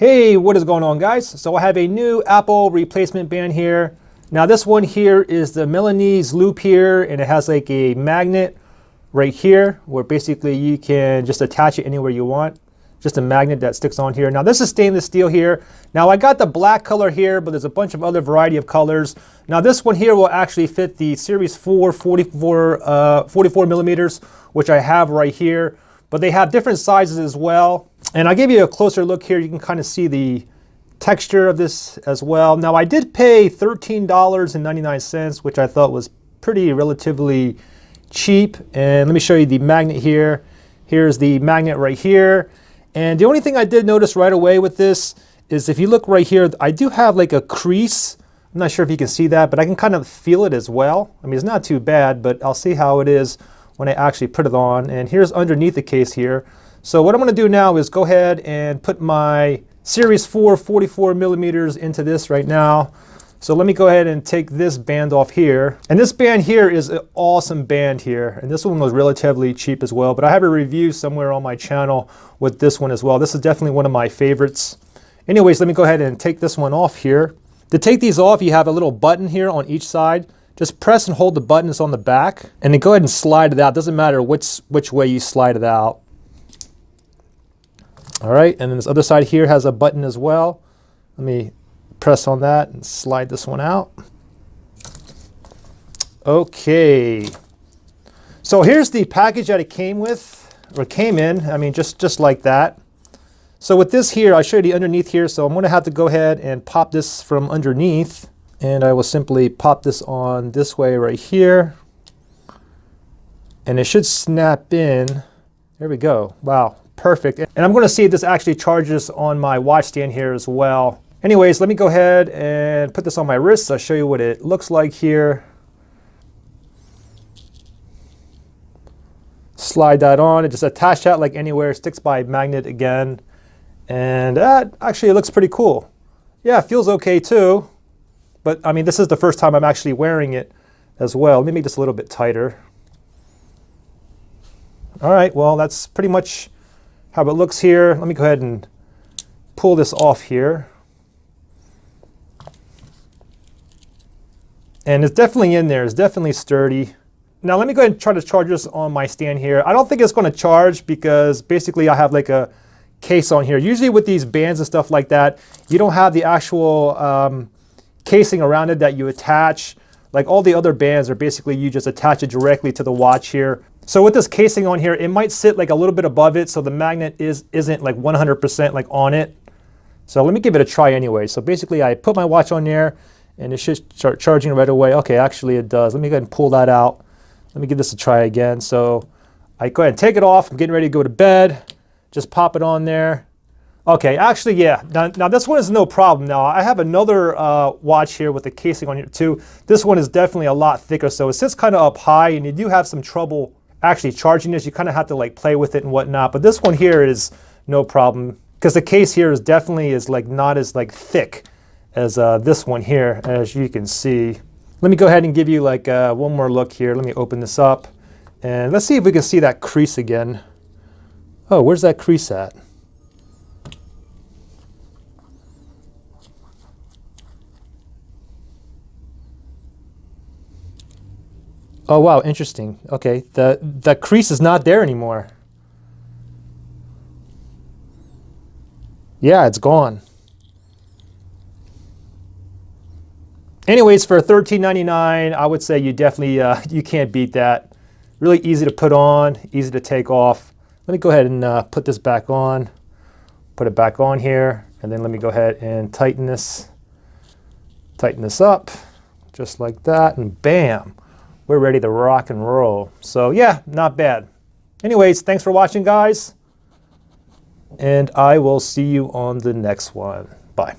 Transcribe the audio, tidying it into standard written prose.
Hey, what is going on, guys? So I have a new Apple replacement band here. Now this one here is the Milanese loop here, and it has like a magnet right here where basically you can just attach it anywhere you want. Just a magnet that sticks on here. Now this is stainless steel here. Now I got the black color here, but there's a bunch of other variety of colors. Now this one here will actually fit the Series 4 44 millimeters, which I have right here. But they have different sizes as well. And I'll give you a closer look here. You can kind of see the texture of this as well. Now I did pay $13.99, which I thought was pretty relatively cheap. And let me show you the magnet here. Here's the magnet right here. And the only thing I did notice right away with this is if you look right here, I do have like a crease. I'm not sure if you can see that, but I can kind of feel it as well. I mean, it's not too bad, but I'll see how it is when I actually put it on. And here's underneath the case here. So what I'm going to do now is go ahead and put my Series 4 44 millimeters into this right now. So let me go ahead and take this band off here. And this band here is an awesome band here. And this one was relatively cheap as well, but I have a review somewhere on my channel with this one as well. This is definitely one of my favorites. Anyways, let me go ahead and take this one off here. To take these off, you have a little button here on each side. Just press and hold the button that's on the back, and then go ahead and slide it out. Doesn't matter which way you slide it out. All right, and then this other side here has a button as well. Let me press on that and slide this one out. Okay. So here's the package that it came with, or came in. I mean, just like that. So with this here, I'll show you the underneath here. So I'm going to have to go ahead and pop this from underneath. And I will simply pop this on this way right here. And it should snap in. There we go. Wow, perfect. And I'm going to see if this actually charges on my watch stand here as well. Anyways, let me go ahead and put this on my wrist. I'll show you what it looks like here. Slide that on and just attach that like anywhere. It sticks by magnet again. And that actually looks pretty cool. Yeah, it feels okay too. But I mean, this is the first time I'm actually wearing it as well. Let me make this a little bit tighter. All right, well, that's pretty much how it looks here. Let me go ahead and pull this off here. And it's definitely in there. It's definitely sturdy. Now let me go ahead and try to charge this on my stand here. I don't think it's going to charge because basically I have like a case on here. Usually with these bands and stuff like that, you don't have the actual casing around it that you attach. Like all the other bands are basically you just attach it directly to the watch here. So with this casing on here, it might sit like a little bit above it, so the magnet isn't like 100% like on it. So let me give it a try anyway. So basically I put my watch on there and it should start charging right away. Okay, actually it does. Let me go ahead and pull that out. Let me give this a try again. So I go ahead and take it off. I'm getting ready to go to bed. Just pop it on there. Okay, actually, yeah. Now this one is no problem. Now I have another watch here with the casing on here too. This one is definitely a lot thicker, so it sits kind of up high, and you do have some trouble actually charging this. You kind of have to like play with it and whatnot. But this one here is no problem because the case here is definitely like not as like thick as this one here, as you can see. Let me go ahead and give you like one more look here. Let me open this up, and let's see if we can see that crease again. Oh, where's that crease at? Oh wow, interesting. Okay, the crease is not there anymore. Yeah, it's gone. Anyways, for $13.99, I would say you definitely you can't beat that. Really easy to put on, easy to take off. Let me go ahead and put this back on. Put it back on here, and then let me go ahead and tighten this up, just like that, and bam. We're ready to rock and roll. So yeah, not bad. Anyways, thanks for watching, guys. And I will see you on the next one. Bye.